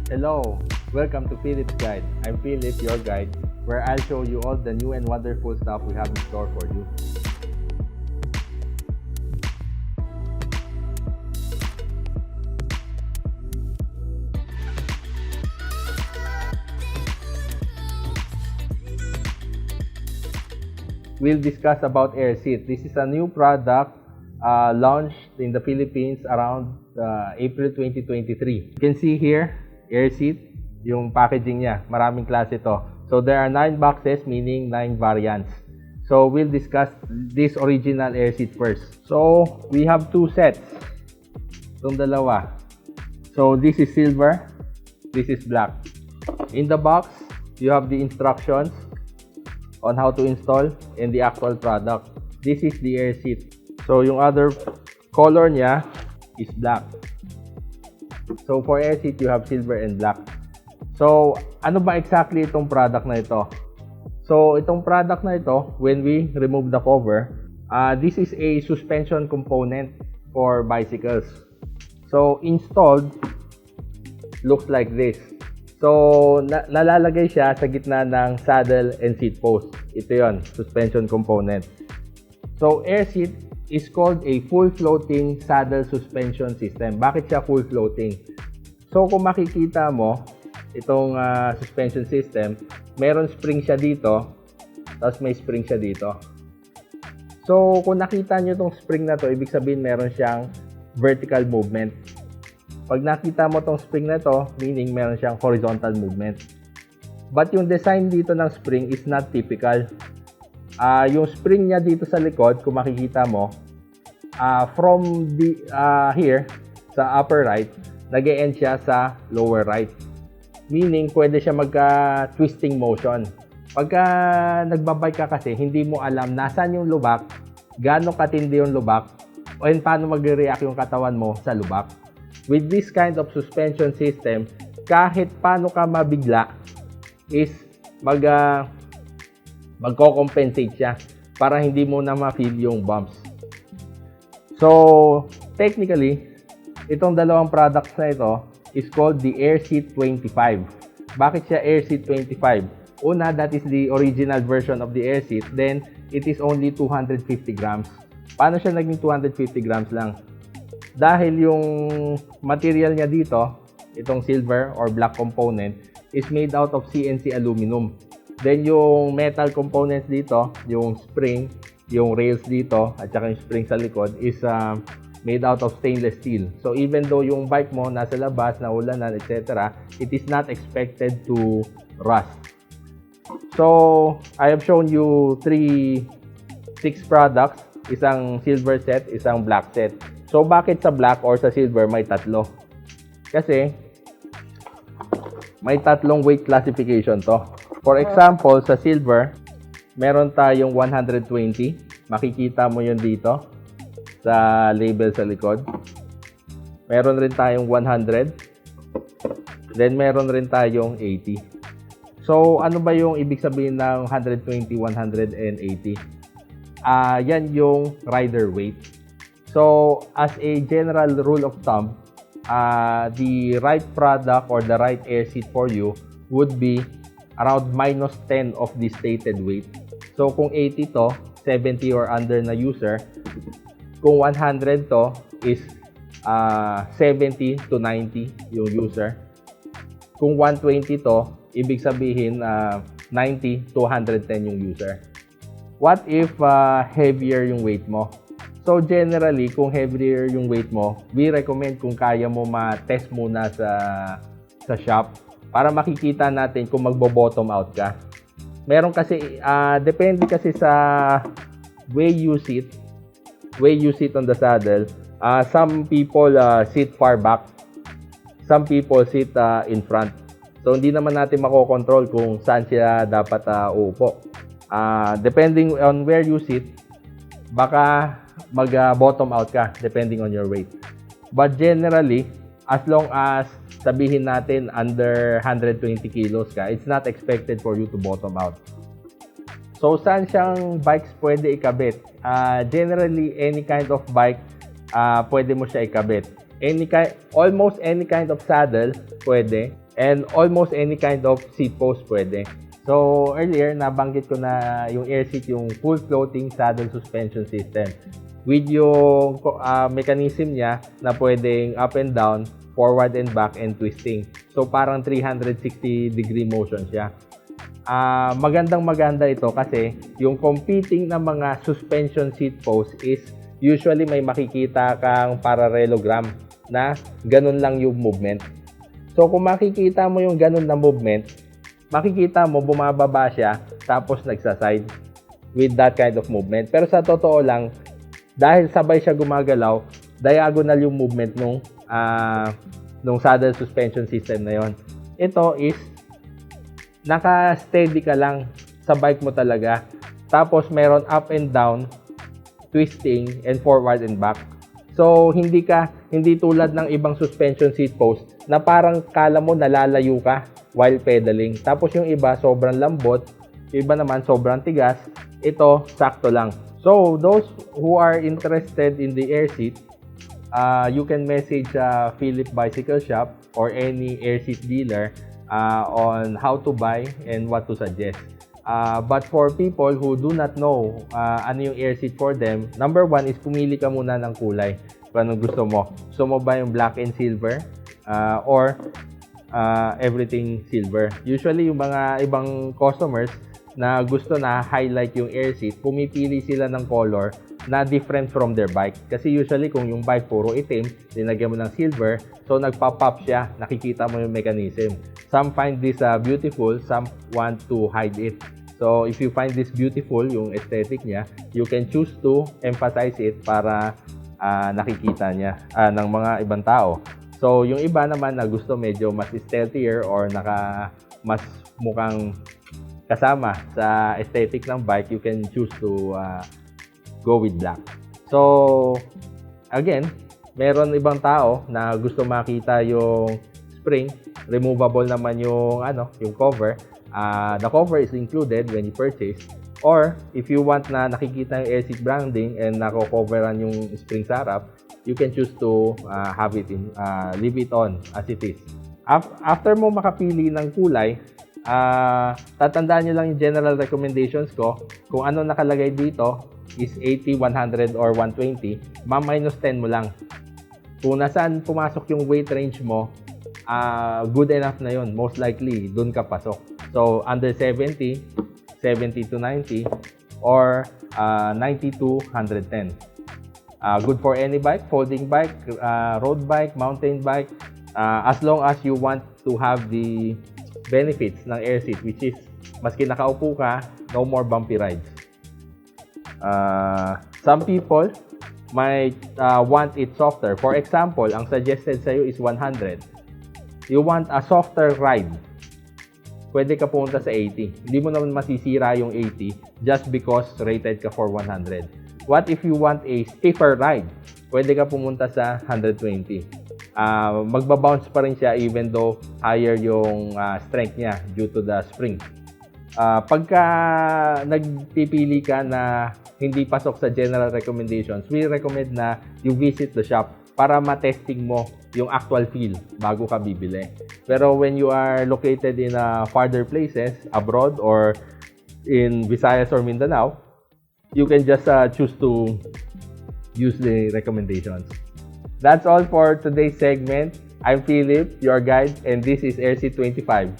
Hello, welcome to Philip's Guide. I'm Philip, your guide, where I'll show you all the new and wonderful stuff we have in store for you. We'll discuss about AirSeat. This is a new product launched in the Philippines around April 2023. You can see here, AirSeat, yung packaging niya. Maraming klase to. So there are 9 boxes, meaning 9 variants. So we'll discuss this original AirSeat first. So we have 2 sets. Itong dalawa. So this is silver, this is black. In the box, you have the instructions on how to install and the actual product. This is the AirSeat. So yung other color niya is black. So for AirSeat, you have silver and black. So ano ba exactly itong product na ito? So itong product na ito, when we remove the cover, this is a suspension component for bicycles. So installed, looks like this. So, nalalagay siya sa gitna ng saddle and seat post. Ito yon, suspension component. So, AirSeat is called a full floating saddle suspension system. Bakit siya full floating? So, kung makikita mo, itong suspension system, meron spring siya dito, tapos may spring siya dito. So, kung nakita nyo itong spring na to, ibig sabihin meron siyang vertical movement. Pag nakita mo tong spring na to, meaning meron siyang horizontal movement. But yung design dito ng spring is not typical. Yung spring niya dito sa likod, kung makikita mo, from here, sa upper right, nag-e-end siya sa lower right. Meaning, pwede siya magka-twisting motion. Pagka nagbabike ka kasi, hindi mo alam nasan yung lubak, gaano katindi yung lubak, o paano mag-react yung katawan mo sa lubak. With this kind of suspension system, kahit paano ka mabigla, is magko-compensate siya para hindi mo na ma-feel yung bumps. So, technically, itong dalawang products na ito is called the AirSeat 25. Bakit siya AirSeat 25? Una, that is the original version of the AirSeat. Then, it is only 250 grams. Paano siya naging 250 grams lang? Dahil yung material niya dito, itong silver or black component, is made out of CNC aluminum. Then yung metal components dito, yung spring, yung rails dito, at saka yung spring sa likod, is made out of stainless steel. So even though yung bike mo nasa labas, naulanan, etc., it is not expected to rust. So I have shown you 6 products, isang silver set, isang black set. So, bakit sa black or sa silver may tatlo? Kasi, may tatlong weight classification to. For example, sa silver, meron tayong 120. Makikita mo yun dito sa label sa likod. Meron rin tayong 100. Then, meron rin tayong 80. So, ano ba yung ibig sabihin ng 120, 100, and 80? Yan yung rider weight. So, as a general rule of thumb, the right product or the right AirSeat for you would be around -10 of the stated weight. So, kung 80 to, 70 or under na user. Kung 100 to, is 70 to 90 yung user. Kung 120 to, ibig sabihin 90 to 110 yung user. What if heavier yung weight mo? So generally, kung heavier yung weight mo, we recommend kung kaya mo ma-test muna sa shop para makikita natin kung magbo-bottom out ka. Meron kasi, depende kasi sa way you sit on the saddle. Some people sit far back, some people sit in front. So hindi naman natin makokontrol kung saan siya dapat uupo. Depending on where you sit, baka mag-bottom out ka depending on your weight. But generally, as long as sabihin natin under 120 kilos ka, it's not expected for you to bottom out. So, saan siyang bikes pwede ikabit? Generally, any kind of bike, pwede mo siya ikabit. Almost any kind of saddle, pwede. And almost any kind of seat post pwede. So earlier, nabanggit ko na yung air seat, yung full floating saddle suspension system. With yung mechanism niya na pwedeng up and down, forward and back, and twisting. So parang 360 degree motion siya. Maganda ito kasi yung competing na mga suspension seat post is usually may makikita kang parallelogram na ganun lang yung movement. So kung makikita mo yung ganun na movement, makikita mo bumababa siya tapos nagsaside with that kind of movement. Pero sa totoo lang, dahil sabay siya gumagalaw, diagonal yung movement nung saddle suspension system na yon. Ito is naka-steady ka lang sa bike mo talaga. Tapos meron up and down, twisting, and forward and back. So hindi tulad ng ibang suspension seat post na parang kala mo nalalayo ka while pedaling. Tapos yung iba sobrang lambot, yung iba naman sobrang tigas. Ito sakto lang. So those who are interested in the air seat, you can message Philip Bicycle Shop or any air seat dealer on how to buy and what to suggest. But for people who do not know ano yung air seat for them, number one is pumili ka muna ng kulay kung anong gusto mo. Gusto mo ba yung black and silver or everything silver? Usually yung mga ibang customers na gusto na highlight yung air seat, pumipili sila ng color na different from their bike. Kasi usually kung yung bike puro itim, linagyan mo ng silver, so nagpa-pop siya, nakikita mo yung mechanism. Some find this beautiful, some want to hide it. So if you find this beautiful, yung aesthetic niya, you can choose to emphasize it para nakikita niya ng mga ibang tao. So yung iba naman na gusto medyo mas stealthier or mas mukhang kasama sa aesthetic ng bike, you can choose to go with black. So again, meron ibang tao na gusto makita yung spring, removable naman yung yung cover. The cover is included when you purchase, or if you want na nakikita yung air seat branding and nako-coveran yung spring sa harap, you can choose to have it leave it on as it is. After mo makapili ng kulay, tatandaan nyo lang yung general recommendations ko. Kung ano nakalagay dito is 80, 100, or 120, ma-minus 10 mo lang. Kung nasaan pumasok yung weight range mo, good enough na yun. Most likely, dun ka pasok. So, under 70, 70 to 90, or 90 to 110. Good for any bike, folding bike, road bike, mountain bike, as long as you want to have the benefits ng air seat, which is maski nakaupo ka, no more bumpy rides. Some people might want it softer. For example, ang suggested sa'yo is 100. You want a softer ride, pwede ka pumunta sa 80. Hindi mo naman masisira yung 80 just because rated ka for 100. What if you want a stiffer ride? Pwede ka pumunta sa 120. Magbabounce pa rin siya even though higher yung strength niya due to the spring. Pagka nagpipili ka na hindi pasok sa general recommendations, we recommend na you visit the shop para ma-testing mo yung actual feel bago ka bibili. Pero when you are located in farther places, abroad or in Visayas or Mindanao, you can just choose to use the recommendations. That's all for today's segment. I'm Philip, your guide, and this is RC25.